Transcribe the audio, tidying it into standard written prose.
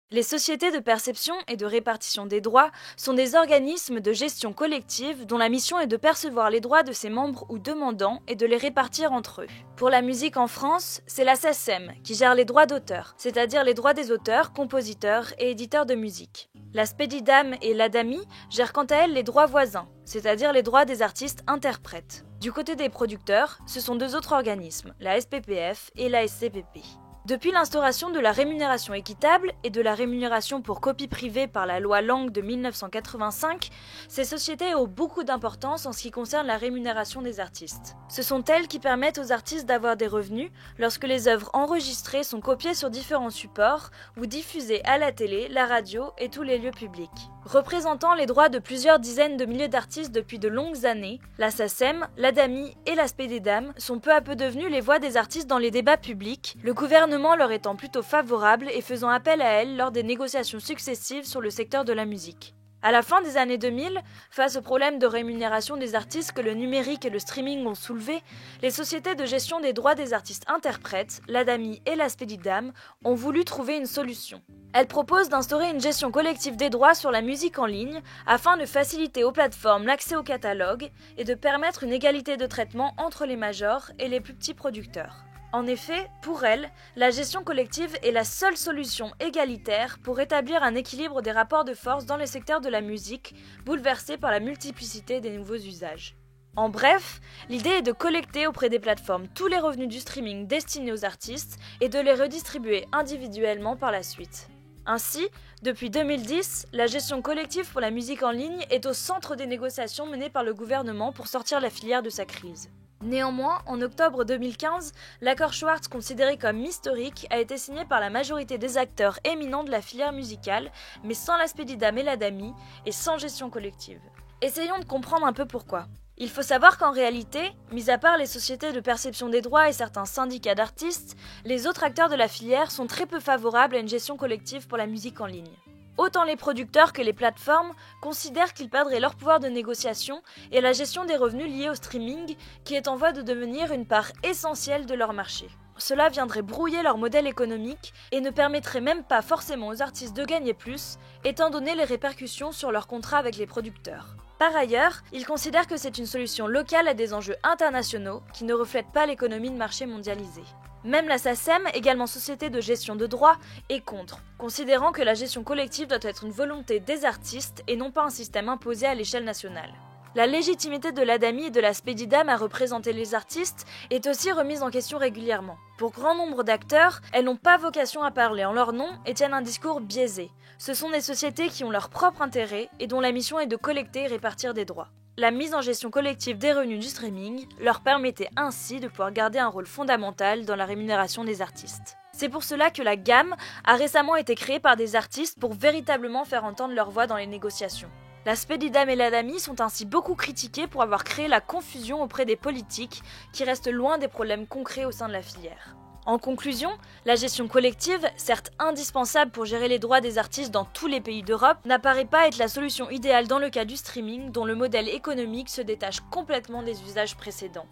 Les sociétés de perception et de répartition des droits sont des organismes de gestion collective dont la mission est de percevoir les droits de ses membres ou demandants et de les répartir entre eux. Pour la musique en France, c'est la SACEM qui gère les droits d'auteur, c'est-à-dire les droits des auteurs, compositeurs et éditeurs de musique. La SPEDIDAM et l'ADAMI gèrent quant à elles les droits voisins, c'est-à-dire les droits des artistes interprètes. Du côté des producteurs, ce sont deux autres organismes, la SPPF et la SCPP. Depuis l'instauration de la rémunération équitable et de la rémunération pour copie privée par la loi Lang de 1985, ces sociétés ont beaucoup d'importance en ce qui concerne la rémunération des artistes. Ce sont elles qui permettent aux artistes d'avoir des revenus lorsque les œuvres enregistrées sont copiées sur différents supports ou diffusées à la télé, la radio et tous les lieux publics. Représentant les droits de plusieurs dizaines de milliers d'artistes depuis de longues années, la SACEM, l'ADAMI et la SPEDIDAM sont peu à peu devenues les voix des artistes dans les débats publics, le gouvernement leur étant plutôt favorable et faisant appel à elles lors des négociations successives sur le secteur de la musique. À la fin des années 2000, face aux problèmes de rémunération des artistes que le numérique et le streaming ont soulevés, les sociétés de gestion des droits des artistes interprètes, l'ADAMI et la SPEDIDAM, ont voulu trouver une solution. Elles proposent d'instaurer une gestion collective des droits sur la musique en ligne afin de faciliter aux plateformes l'accès au catalogue et de permettre une égalité de traitement entre les majors et les plus petits producteurs. En effet, pour elles, la gestion collective est la seule solution égalitaire pour établir un équilibre des rapports de force dans le secteur de la musique, bouleversé par la multiplicité des nouveaux usages. En bref, l'idée est de collecter auprès des plateformes tous les revenus du streaming destinés aux artistes et de les redistribuer individuellement par la suite. Ainsi, depuis 2010, la gestion collective pour la musique en ligne est au centre des négociations menées par le gouvernement pour sortir la filière de sa crise. Néanmoins, en octobre 2015, l'accord Schwartz considéré comme historique a été signé par la majorité des acteurs éminents de la filière musicale, mais sans la SPEDIDAM et l'ADAMI, et sans gestion collective. Essayons de comprendre un peu pourquoi. Il faut savoir qu'en réalité, mis à part les sociétés de perception des droits et certains syndicats d'artistes, les autres acteurs de la filière sont très peu favorables à une gestion collective pour la musique en ligne. Autant les producteurs que les plateformes considèrent qu'ils perdraient leur pouvoir de négociation et la gestion des revenus liés au streaming qui est en voie de devenir une part essentielle de leur marché. Cela viendrait brouiller leur modèle économique et ne permettrait même pas forcément aux artistes de gagner plus, étant donné les répercussions sur leurs contrats avec les producteurs. Par ailleurs, ils considèrent que c'est une solution locale à des enjeux internationaux qui ne reflètent pas l'économie de marché mondialisée. Même la SACEM, également société de gestion de droits, est contre, considérant que la gestion collective doit être une volonté des artistes et non pas un système imposé à l'échelle nationale. La légitimité de l'ADAMI et de la SPEDIDAM à représenter les artistes est aussi remise en question régulièrement. Pour grand nombre d'acteurs, elles n'ont pas vocation à parler en leur nom et tiennent un discours biaisé. Ce sont des sociétés qui ont leur propre intérêt et dont la mission est de collecter et répartir des droits. La mise en gestion collective des revenus du streaming leur permettait ainsi de pouvoir garder un rôle fondamental dans la rémunération des artistes. C'est pour cela que la GAM a récemment été créée par des artistes pour véritablement faire entendre leur voix dans les négociations. La SPEDIDAM et l'ADAMI sont ainsi beaucoup critiquées pour avoir créé la confusion auprès des politiques qui restent loin des problèmes concrets au sein de la filière. En conclusion, la gestion collective, certes indispensable pour gérer les droits des artistes dans tous les pays d'Europe, n'apparaît pas être la solution idéale dans le cas du streaming dont le modèle économique se détache complètement des usages précédents.